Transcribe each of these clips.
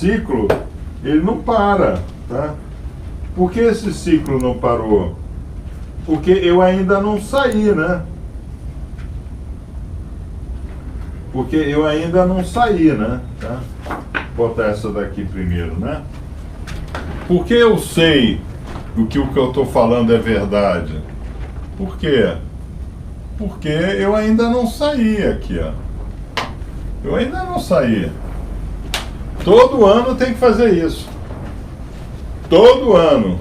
ciclo, ele não para, tá? Por que esse ciclo não parou? Porque eu ainda não saí, né? Porque eu ainda não saí, né? Tá? Vou botar essa daqui primeiro, né? Porque eu sei o que eu estou falando é verdade. Por quê? Porque eu ainda não saí aqui, ó. Eu ainda não saí. Todo ano tem que fazer isso. Todo ano.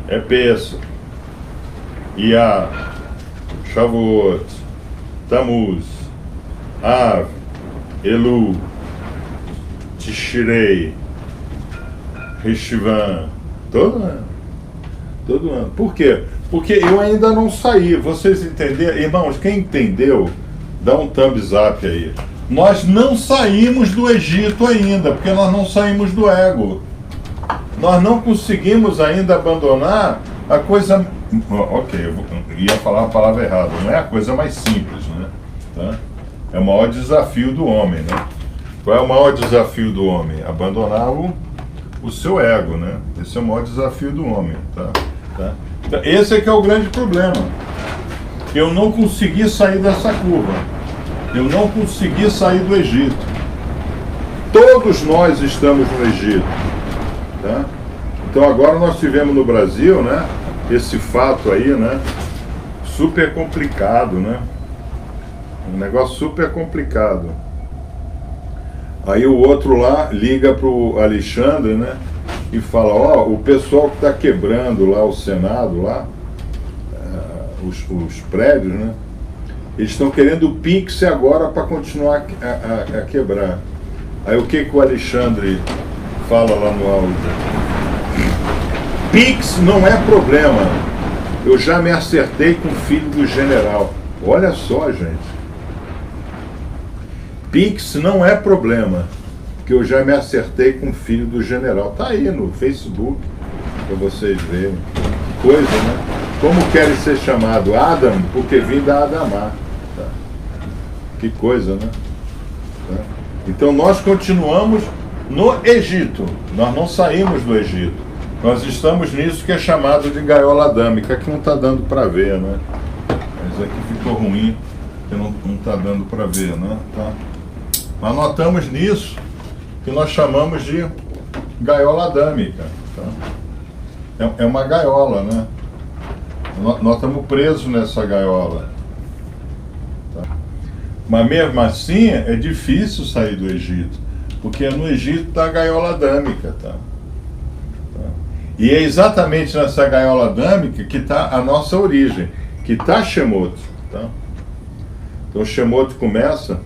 É Pêssego, Iyar, Shavuot, Tammuz, Av, Elul, Tishrei, Rishvan. Todo ano. Todo ano. Por quê? Porque eu ainda não saí. Vocês entenderam? Irmãos, quem entendeu, dá um thumbs up aí. Nós não saímos do Egito ainda, porque nós não saímos do ego. Nós não conseguimos ainda abandonar a coisa... Ok, eu ia falar a palavra errada. Não é a coisa mais simples, né? Tá? É o maior desafio do homem, né? Qual é o maior desafio do homem? Abandonar o seu ego, né? Esse é o maior desafio do homem, tá? Esse é que é o grande problema. Eu não consegui sair dessa curva. Eu não consegui sair do Egito. Todos nós estamos no Egito, tá? Então agora nós tivemos no Brasil, né, esse fato aí, né, super complicado, né? Um negócio super complicado. Aí o outro lá liga pro Alexandre, né, e fala, ó, o pessoal que está quebrando lá o Senado, lá, os prédios, né, eles estão querendo o Pix agora para continuar a quebrar. Aí o que o Alexandre fala lá no áudio? Pix não é problema. Eu já me acertei com o filho do general. Olha só, gente. Pix não é problema, porque eu já me acertei com o filho do general. Tá aí no Facebook, para vocês verem. Que coisa, né? Como querem ser chamado? Adam, porque vim da Adamá. Tá. Que coisa, né? Tá. Então nós continuamos no Egito. Nós não saímos do Egito. Nós estamos nisso que é chamado de gaiola adâmica. Aqui não está dando para ver, né? Mas aqui ficou ruim, porque não está dando para ver, né? Tá. Mas nós estamos nisso que nós chamamos de gaiola adâmica. Tá? É uma gaiola, né? Nós estamos presos nessa gaiola. Tá? Mas mesmo assim é difícil sair do Egito, porque no Egito está a gaiola adâmica. Tá? Tá? E é exatamente nessa gaiola adâmica que está a nossa origem, que está Shemot. Tá? Então Shemot começa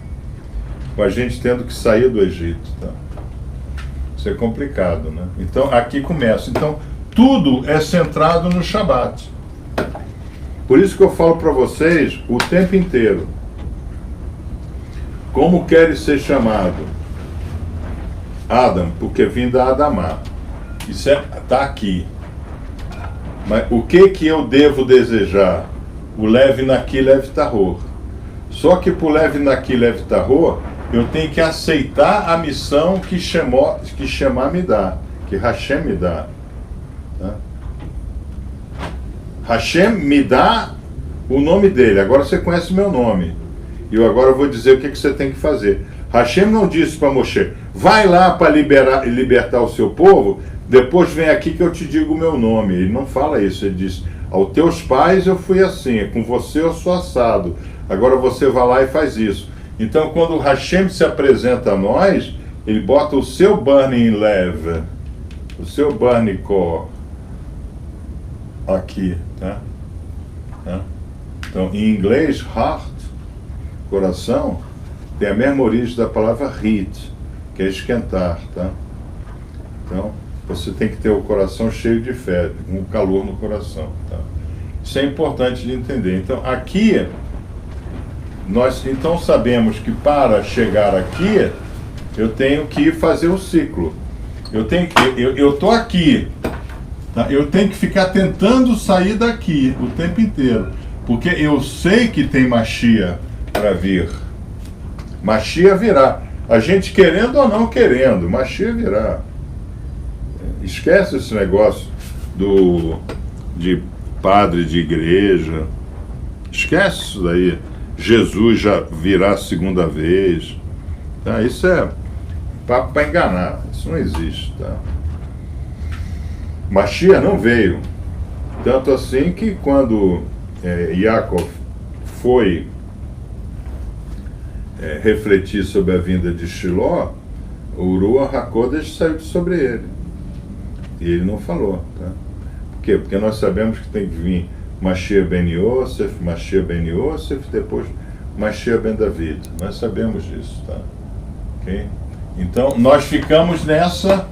com a gente tendo que sair do Egito. Tá? Isso é complicado, né? Então aqui começa. Então tudo é centrado no Shabat. Por isso que eu falo para vocês o tempo inteiro. Como queres ser chamado? Adam, porque vim da Adamá. Isso está aqui. Mas o que eu devo desejar? O Lev Naqui Lev Tahor. Só que para o Lev Naqui Lev Tahor, eu tenho que aceitar a missão que Shema me dá, que Hashem me dá. Tá? Hashem me dá o nome dele. Agora você conhece o meu nome. E eu agora vou dizer o que você tem que fazer. Hashem não disse para Moshe, vai lá para libertar o seu povo, depois vem aqui que eu te digo o meu nome. Ele não fala isso. Ele diz, aos teus pais eu fui assim, com você eu sou assado. Agora você vai lá e faz isso. Então quando Hashem se apresenta a nós, ele bota o seu burning lev, o seu burning core aqui, tá? Tá? Então, em inglês, heart, coração, tem a mesma origem da palavra heat, que é esquentar, tá? Então, você tem que ter o coração cheio de fé, com calor no coração, tá? Isso é importante de entender. Então, aqui, nós então sabemos que para chegar aqui, eu tenho que fazer o ciclo. Eu estou aqui. Tá? Eu tenho que ficar tentando sair daqui o tempo inteiro. Porque eu sei que tem Mashiach para vir. Mashiach virá. A gente querendo ou não querendo, Mashiach virá. Esquece esse negócio de padre de igreja. Esquece isso daí. Jesus já virá a segunda vez. Tá? Isso é papo para enganar. Isso não existe. Tá? Mashiach não veio. Tanto assim que quando Yaakov foi refletir sobre a vinda de Shiló, o Ruach HaKodesh saiu sobre ele. E ele não falou. Tá? Por quê? Porque nós sabemos que tem que vir Mashiach ben Yosef, depois Mashiach ben David. Nós sabemos disso. Tá? Okay? Então, nós ficamos nessa...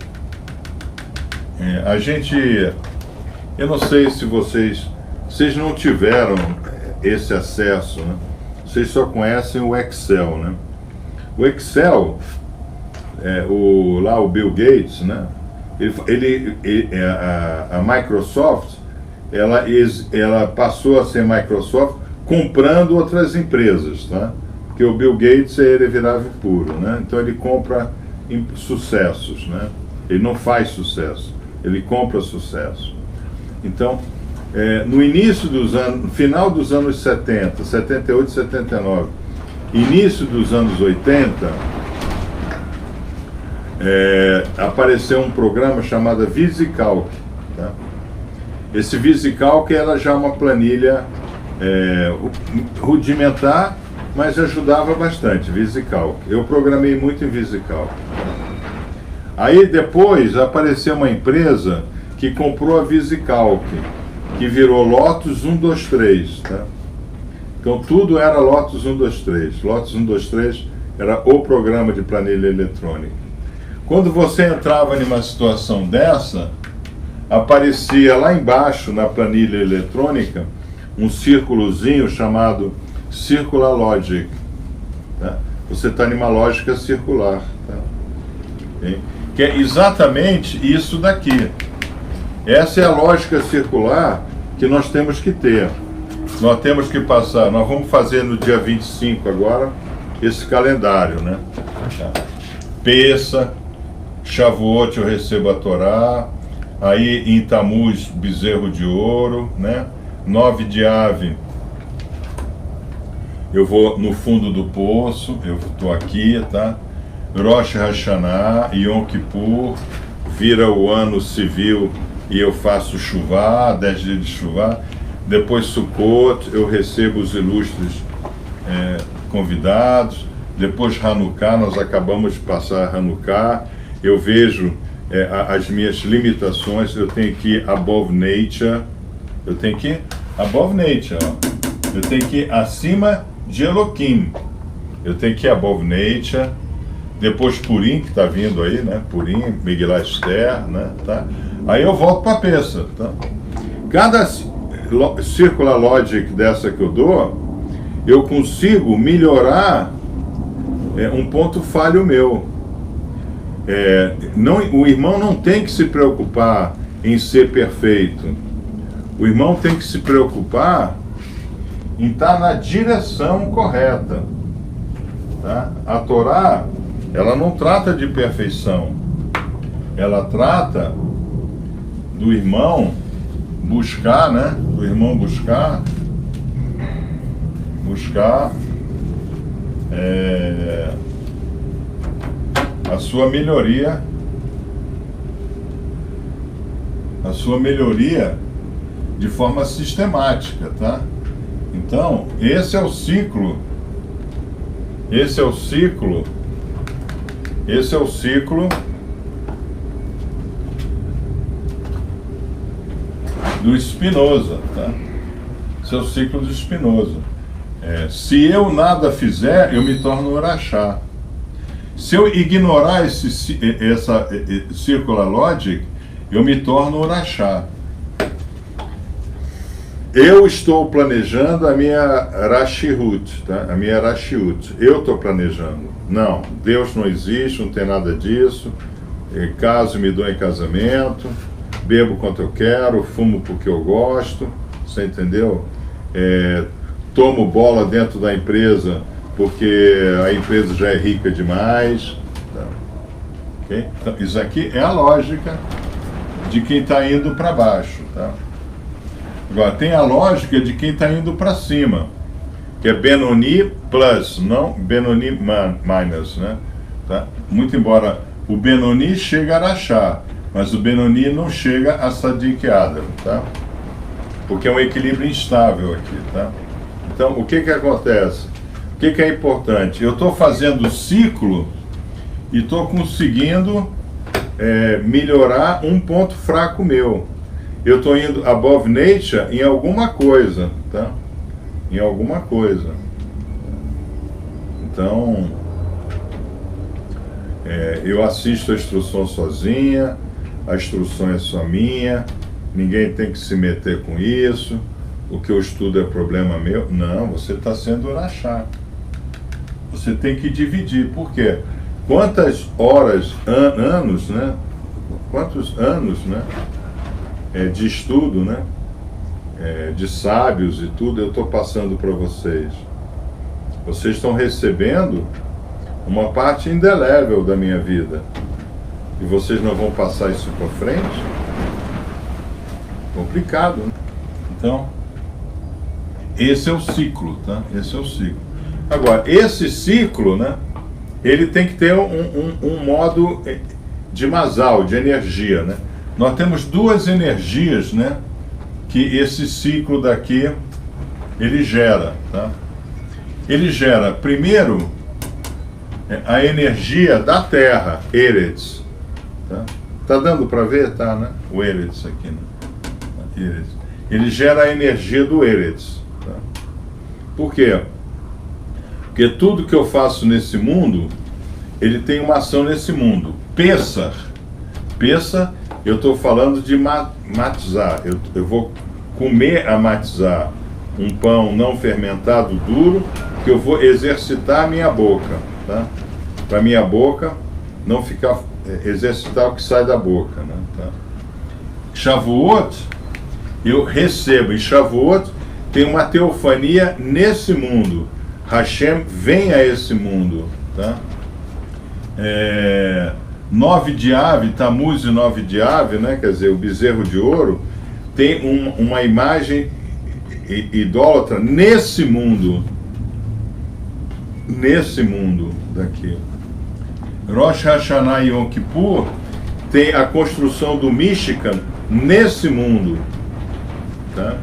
eu não sei se vocês não tiveram esse acesso, né? Vocês só conhecem o Excel, né? O Excel, o Bill Gates, né? A Microsoft, ela passou a ser Microsoft comprando outras empresas, tá? Porque o Bill Gates é virável puro, né? Então ele compra sucessos, né? Ele não faz sucesso, ele compra sucesso. Então, no início dos anos, final dos anos 70, 78, 79, início dos anos 80, apareceu um programa chamado VisiCalc. Tá? Esse VisiCalc era já uma planilha rudimentar, mas ajudava bastante, VisiCalc. Eu programei muito em VisiCalc. Aí depois apareceu uma empresa que comprou a VisiCalc, que virou Lotus 123, tá? Então tudo era Lotus 123. Lotus 123 era o programa de planilha eletrônica. Quando você entrava em uma situação dessa, aparecia lá embaixo na planilha eletrônica um círculozinho chamado Circular Logic. Tá? Você está em uma lógica circular. Tá? Okay? Que é exatamente isso daqui. Essa é a lógica circular que nós temos que ter. Nós temos que passar, nós vamos fazer no dia 25 agora, esse calendário, né? Peça, Shavuot eu recebo a Torá, aí em Tamuz, bezerro de ouro, né? 9 de Ave, eu vou no fundo do poço, eu estou aqui, tá? Rosh Hashanah, Yom Kippur, vira o ano civil e eu faço chuvá, 10 dias de chuvá. Depois Sukkot, eu recebo os ilustres convidados. Depois Hanukkah, nós acabamos de passar Hanukkah. Eu vejo as minhas limitações, eu tenho que ir above nature. Eu tenho que ir above nature, ó. Eu tenho que ir acima de Elohim. Eu tenho que ir above nature. Depois Purim, que está vindo aí, né? Purim, Megillah Esther, né? Tá? Aí eu volto para a peça. Tá? Cada circular logic dessa que eu dou, eu consigo melhorar um ponto falho meu. O irmão não tem que se preocupar em ser perfeito. O irmão tem que se preocupar em estar na direção correta. Tá? A Torá, ela não trata de perfeição. Ela trata do irmão buscar, né? Do irmão buscar a sua melhoria de forma sistemática, tá? Então, esse é o ciclo do Spinoza, tá? Esse é o ciclo do Spinoza. Se eu nada fizer, eu me torno Urachá. Se eu ignorar essa circular logic, eu me torno Urachá. Eu estou planejando a minha Rashihut, tá? A minha Rashiut. Eu estou planejando. Não, Deus não existe, não tem nada disso. Caso me dou em casamento, bebo quanto eu quero, fumo porque eu gosto, você entendeu? Tomo bola dentro da empresa porque a empresa já é rica demais. Tá? Okay? Então, isso aqui é a lógica de quem está indo para baixo. Tá? Agora, tem a lógica de quem está indo para cima, que é Benoni plus, não Benoni minus, né? Tá? Muito embora o Benoni chega a Rachá, mas o Benoni não chega a Sadik Adam, tá? Porque é um equilíbrio instável aqui, tá? Então, o que acontece? O que é importante? Eu estou fazendo ciclo e estou conseguindo melhorar um ponto fraco meu. Eu estou indo above nature em alguma coisa, tá? Em alguma coisa. Então, eu assisto a instrução sozinha, a instrução é só minha, ninguém tem que se meter com isso, o que eu estudo é problema meu. Não, você está sendo Urachá. Você tem que dividir. Por quê? Quantas horas, anos, né? Quantos anos, né? De estudo, né? De sábios e tudo, eu estou passando para vocês. Vocês estão recebendo uma parte indelével da minha vida. E vocês não vão passar isso para frente? Complicado, né? Então, esse é o ciclo, tá? Esse é o ciclo. Agora, esse ciclo, né? Ele tem que ter um modo de masal, de energia, né? Nós temos duas energias, né? Que esse ciclo daqui, ele gera, tá? Ele gera, primeiro, a energia da Terra, Eretz, tá? Tá dando para ver? Tá, né? O Eretz aqui, né? Eretz. Ele gera a energia do Eretz, tá? Por quê? Porque tudo que eu faço nesse mundo, ele tem uma ação nesse mundo. Pessah, eu estou falando de matzah. Eu vou comer a matzah, um pão não fermentado duro, que eu vou exercitar a minha boca, tá? Para minha boca não ficar, exercitar o que sai da boca, né? Tá? Shavuot, eu recebo. Em Shavuot tem uma teofania nesse mundo. Hashem vem a esse mundo, tá? 9 de Ave, Tammuz e 9 de Ave, né? Quer dizer, o bezerro de ouro, tem uma imagem idólatra nesse mundo daqui. Rosh Hashanah e Yom Kippur tem a construção do Mishkan nesse mundo, tá?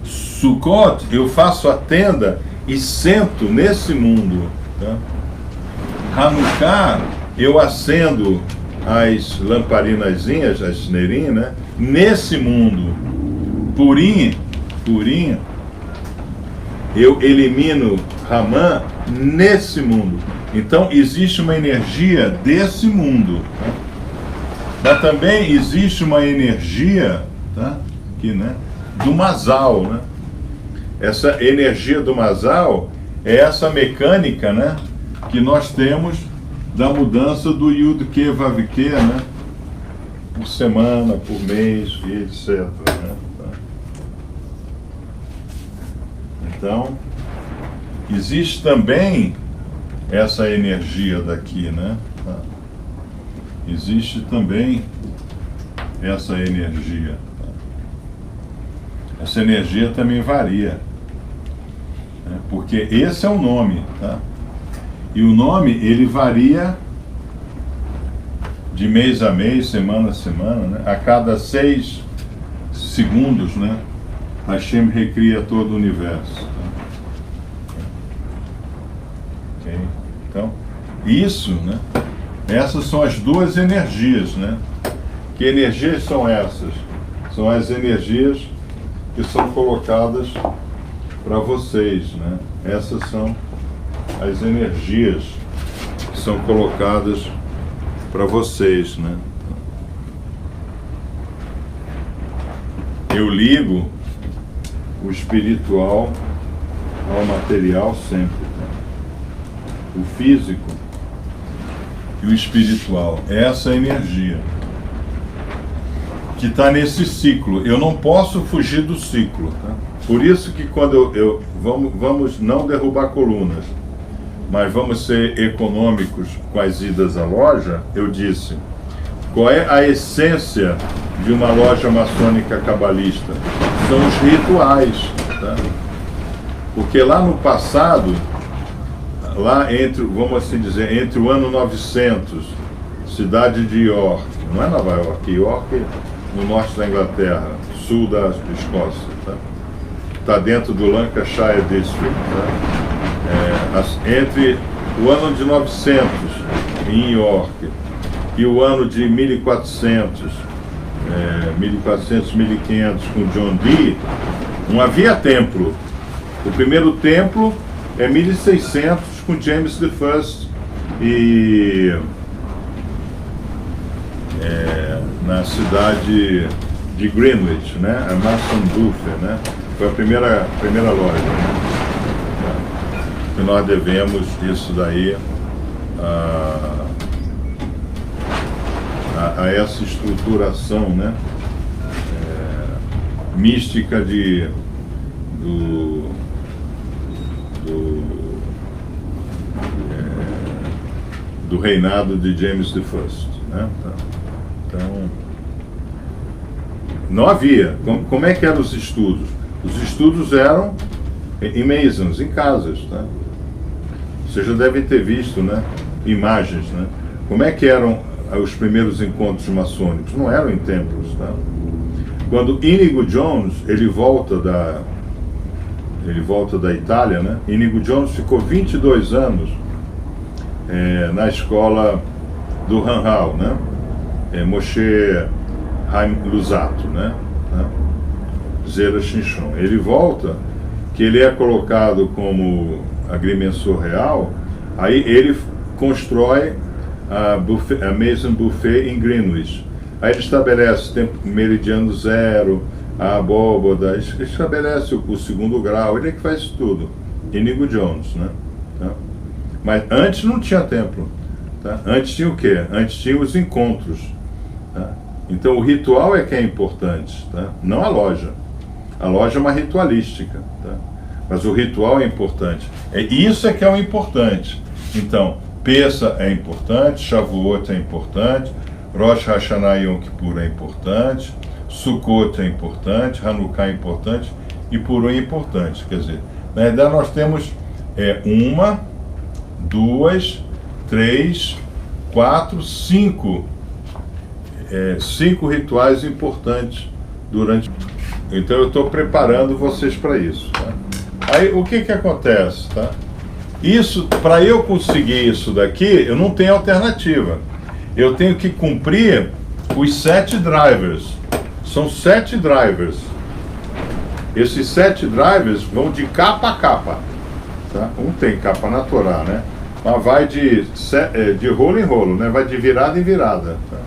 Sukkot, eu faço a tenda e sento nesse mundo, tá? Hanukkah, eu acendo as lamparinazinhas, as nerim, né? Nesse mundo. Purim, eu elimino Ramã nesse mundo. Então existe uma energia desse mundo, tá? Mas também existe uma energia, tá? Aqui, né? Do Masal, né? Essa energia do Masal é essa mecânica, né? Que nós temos da mudança do Yud-Ke Vav-Ke, né? Por semana, por mês e etc. Né? Então, existe também essa energia daqui, né? Existe também essa energia. Essa energia também varia, né? Porque esse é o nome, tá? E o nome, ele varia de mês a mês, semana a semana, né? A cada 6 segundos, né? Hashem recria todo o universo. Tá? Okay? Então, isso, né? Essas são as duas energias, né? Que energias são essas? São as energias que são colocadas para vocês, né? Essas são as energias que são colocadas para vocês, né? Eu ligo o espiritual ao material sempre, tá? O físico e o espiritual. Essa é a energia que está nesse ciclo. Eu não posso fugir do ciclo, tá? Por isso que quando vamos não derrubar colunas, mas vamos ser econômicos com as idas à loja, eu disse, qual é a essência de uma loja maçônica cabalista? São os rituais, tá? Porque lá no passado, lá vamos assim dizer, entre o ano 900, cidade de York, não é Nova York, York no norte da Inglaterra, sul da Escócia, tá? Está dentro do Lancashire District, tá? Entre o ano de 900 em York e o ano de 1400, 1500 com John Dee, não havia templo. O primeiro templo é 1600 com James I e na cidade de Greenwich, né? A Mason Buffer, né? Foi a primeira loja, né? Que nós devemos isso daí a essa estruturação, né? Mística do reinado de James I, né? Então, não havia. Como é que eram os estudos? Os estudos eram em masons, em casas, tá? Vocês já devem ter visto, né, imagens, né? Como é que eram os primeiros encontros maçônicos? Não eram em templos, tá? Quando Inigo Jones, ele volta da Itália, né? Inigo Jones ficou 22 anos na escola do Hanhal, né? Moshe Haim Luzzatto, né? Zera Chinchon. Ele volta, que ele é colocado como agrimensor real, aí ele constrói a Mason Buffet em Greenwich. Aí ele estabelece o tempo meridiano zero, a abóboda, estabelece o segundo grau, ele é que faz isso tudo. Inigo Jones, né? Tá? Mas antes não tinha templo. Tá? Antes tinha o quê? Antes tinha os encontros. Tá? Então o ritual é que é importante, tá? Não a loja. A loja é uma ritualística, tá? Mas o ritual é importante. Isso é que é o importante. Então, Pessa é importante, Shavuot é importante, Rosh Hashanah e Yom Kippur é importante, Sukkot é importante, Hanukkah é importante e Purim é importante. Quer dizer, na verdade nós temos 1, 2, 3, 4, 5 rituais importantes durante. Então eu estou preparando vocês para isso. Tá? Aí o que acontece? Tá? Isso, para eu conseguir isso daqui, eu não tenho alternativa. Eu tenho que cumprir os 7 drivers. São 7 drivers. Esses 7 drivers vão de capa a capa. Tá? Um tem capa na Torá, né? Mas vai de rolo em rolo, né? Vai de virada em virada. Tá?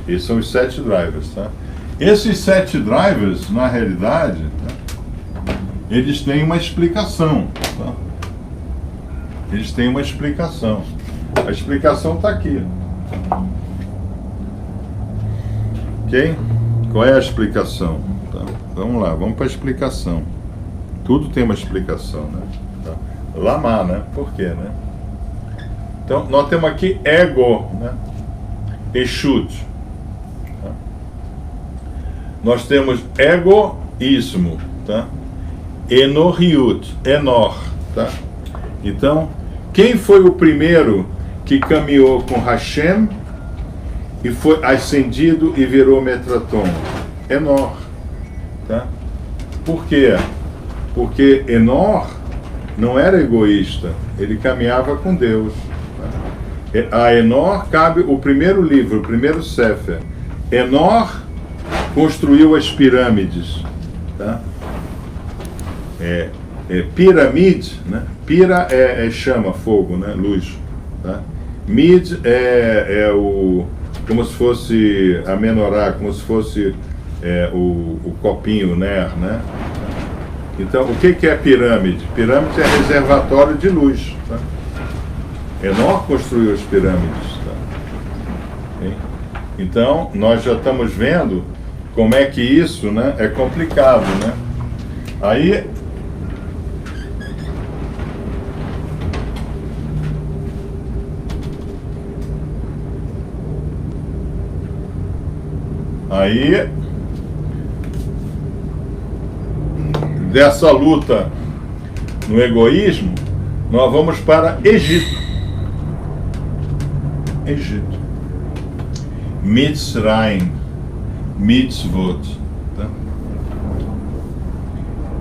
E são os 7 drivers. Tá? Esses 7 drivers, na realidade, tá? Eles têm uma explicação. Tá? Eles têm uma explicação. A explicação está aqui. Ok? Qual é a explicação? Tá? Vamos lá, vamos para a explicação. Tudo tem uma explicação, né? Tá? Lamá, né? Por quê, né? Então, nós temos aqui ego, né? Eshut. Tá? Nós temos egoísmo, tá? Enoriut, Enor, tá? Então, quem foi o primeiro que caminhou com Hashem e foi ascendido e virou Metraton? Enor, tá? Por quê? Porque Enor não era egoísta, ele caminhava com Deus. Tá? A Enor cabe o primeiro livro, o primeiro Sefer. Enor construiu as pirâmides, tá? Pirâmide, né? Pira é chama, fogo, né? Luz, tá? Mid como se fosse a menorá, como se fosse o copinho, ner, né? Então, o que é pirâmide? Pirâmide é reservatório de luz, tá? Enor construiu as pirâmides, tá? Okay? Então, nós já estamos vendo como é que isso, né, é complicado, né? Aí dessa luta no egoísmo, nós vamos para Egito. Mitzrayim, mitzvot. Tá?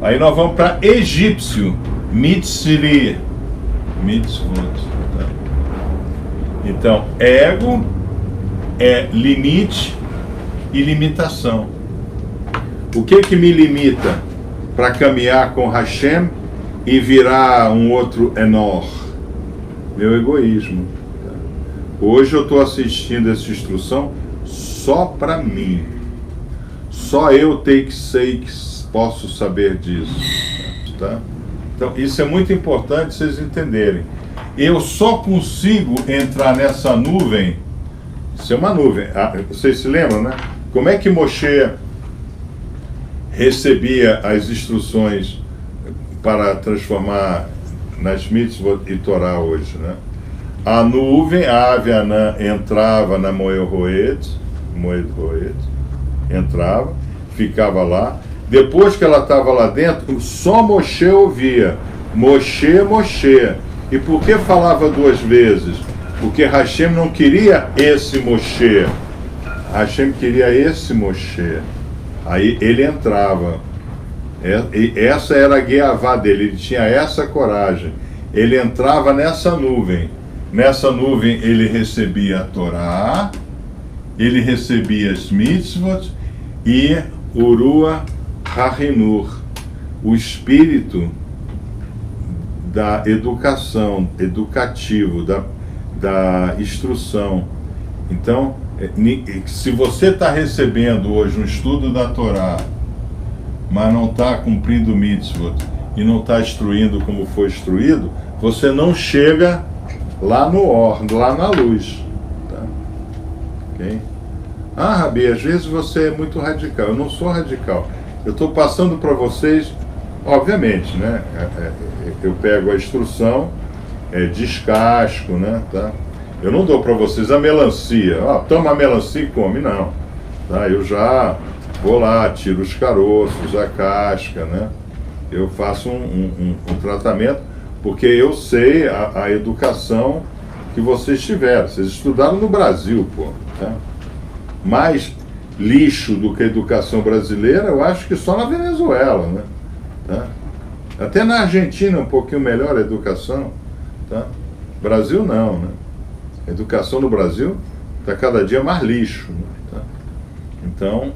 Aí nós vamos para egípcio, mitzri, mitzvot. Tá? Então, ego é limite e limitação. O que me limita para caminhar com Hashem e virar um outro Enor? Meu egoísmo. Tá? Hoje eu estou assistindo essa instrução só para mim. Só eu sei que posso saber disso. Tá? Então, isso é muito importante vocês entenderem. Eu só consigo entrar nessa nuvem. Isso é uma nuvem. Vocês se lembram, né? Como é que Moshe recebia as instruções para transformar nas mitzvot e Torá hoje, né? A nuvem, a ave Anã, entrava na Moed Roed, entrava, ficava lá. Depois que ela estava lá dentro, só Moshe ouvia. Moshe, Moshe. E por que falava duas vezes? Porque Hashem não queria esse Moshe. Hashem queria esse Moshe. Aí ele entrava. Essa era a guiavá dele. Ele tinha essa coragem. Ele entrava nessa nuvem. Nessa nuvem ele recebia a Torá, ele recebia as mitzvot e Urua Harinur, o espírito da educação, educativo, da instrução. Então, se você está recebendo hoje um estudo da Torá, mas não está cumprindo mitzvot e não está instruindo como foi instruído, você não chega lá no lá na luz. Tá? Okay? Rabi, às vezes você é muito radical. Eu não sou radical. Eu estou passando para vocês, obviamente, né? Eu pego a instrução, descasco, né? Tá? Eu não dou para vocês a melancia. Toma a melancia e come, não. Tá? Eu já vou lá, tiro os caroços, a casca, né? Eu faço um tratamento, porque eu sei a educação que vocês tiveram. Vocês estudaram no Brasil, pô. Tá? Mais lixo do que a educação brasileira, eu acho que só na Venezuela, né? Tá? Até na Argentina é um pouquinho melhor a educação. Tá? Brasil não, né? A educação no Brasil está cada dia mais lixo. Né? Tá? Então,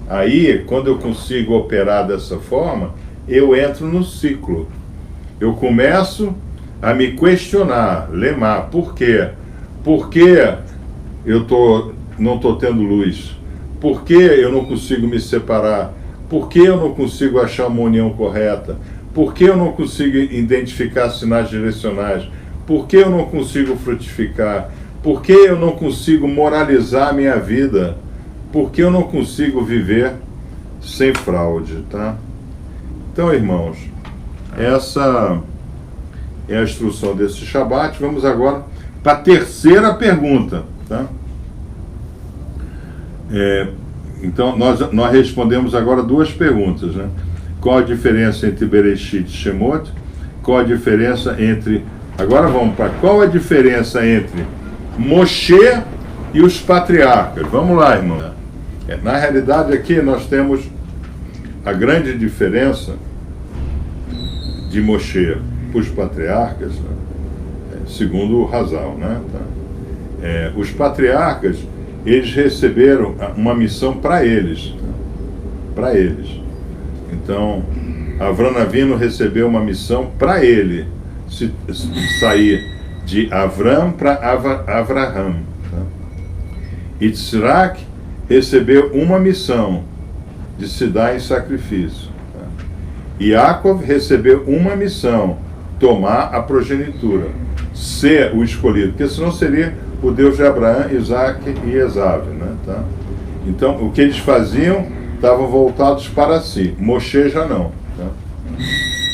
aí, quando eu consigo operar dessa forma, eu entro no ciclo. Eu começo a me questionar, lemar, por quê? Por que eu não estou tendo luz? Por que eu não consigo me separar? Por que eu não consigo achar uma união correta? Por que eu não consigo identificar sinais direcionais? Por que eu não consigo frutificar? Por que eu não consigo moralizar a minha vida? Por que eu não consigo viver sem fraude, tá? Então, irmãos, essa é a instrução desse Shabat. Vamos agora para a terceira pergunta, tá? Então, nós respondemos agora duas perguntas, né? Qual a diferença entre Bereshit e Shemot? Qual a diferença entre... Agora vamos para qual a diferença entre Moshe e os patriarcas? Vamos lá, irmão. Na realidade, aqui nós temos a grande diferença de Moshe para os patriarcas, né? Segundo o Hazal, né? Tá? Os patriarcas, eles receberam uma missão para eles. Para eles. Então, Avram Avinu recebeu uma missão para ele sair de Avram para Avraham. Tá? Yitzhak recebeu uma missão de se dar em sacrifício. Tá? Yaakov recebeu uma missão, tomar a progenitura, ser o escolhido, porque senão seria o Deus de Abraão, Isaac e Esav, né? Tá? Então, o que eles faziam, estavam voltados para si. Moshe já não. Tá?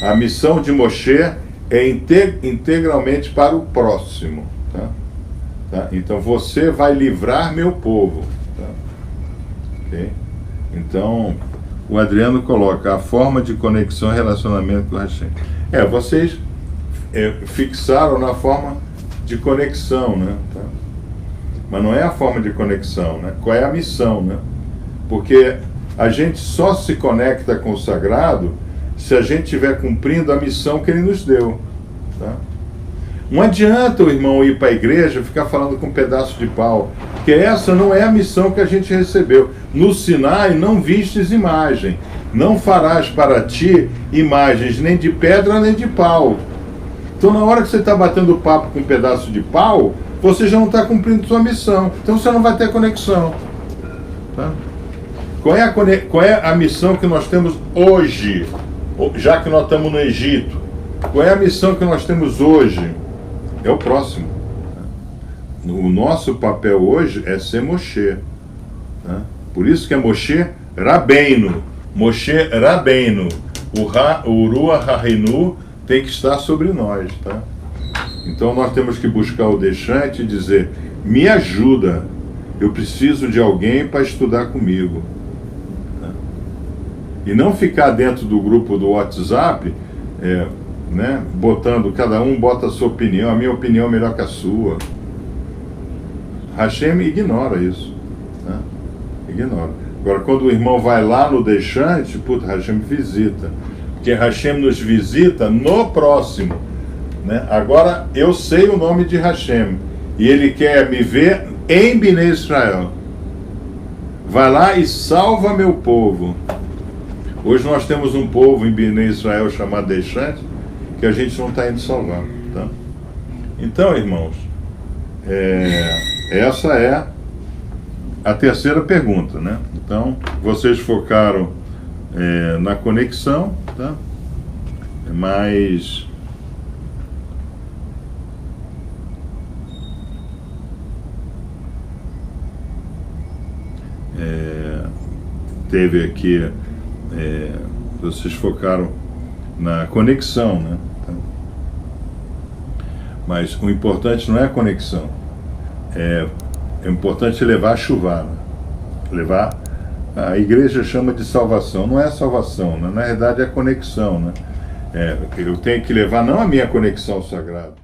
A missão de Moshe é integralmente para o próximo. Tá? Então você vai livrar meu povo. Tá? Okay? Então, o Adriano coloca a forma de conexão e relacionamento com Hashem. Vocês fixaram na forma de conexão, né? Tá? Mas não é a forma de conexão, né? Qual é a missão, né? Porque a gente só se conecta com o sagrado se a gente estiver cumprindo a missão que ele nos deu. Tá? Não adianta o irmão ir para a igreja e ficar falando com um pedaço de pau, porque essa não é a missão que a gente recebeu. No Sinai não vistes imagem, não farás para ti imagens nem de pedra nem de pau. Então na hora que você está batendo papo com um pedaço de pau, você já não está cumprindo sua missão, então você não vai ter conexão. Tá? Qual é a missão que nós temos hoje, já que nós estamos no Egito? Qual é a missão que nós temos hoje? É o próximo. O nosso papel hoje é ser Moshe. Tá? Por isso que é Moshe Rabbeinu. Moshe Rabbeinu. O Ruach HaReinu tem que estar sobre nós. Tá? Então nós temos que buscar o deixante e dizer: me ajuda, eu preciso de alguém para estudar comigo. Tá? E não ficar dentro do grupo do WhatsApp, né, botando, cada um bota a sua opinião, a minha opinião é melhor que a sua. Hashem ignora isso. Né? Ignora. Agora, quando o irmão vai lá no deixante, Hashem visita. Porque Hashem nos visita no próximo. Né? Agora, eu sei o nome de Hashem. E ele quer me ver em Bnei Israel. Vai lá e salva meu povo. Hoje nós temos um povo em Bnei Israel chamado deixante, que a gente não está indo salvar. Tá? Então, irmãos, essa é a terceira pergunta, né? Então, vocês focaram na conexão, tá? Mas teve aqui, vocês focaram na conexão, né? Mas o importante não é a conexão, é importante levar a chuva, né? Levar, a igreja chama de salvação, não é a salvação, né? Na verdade é a conexão, né? Eu tenho que levar não a minha conexão ao sagrado,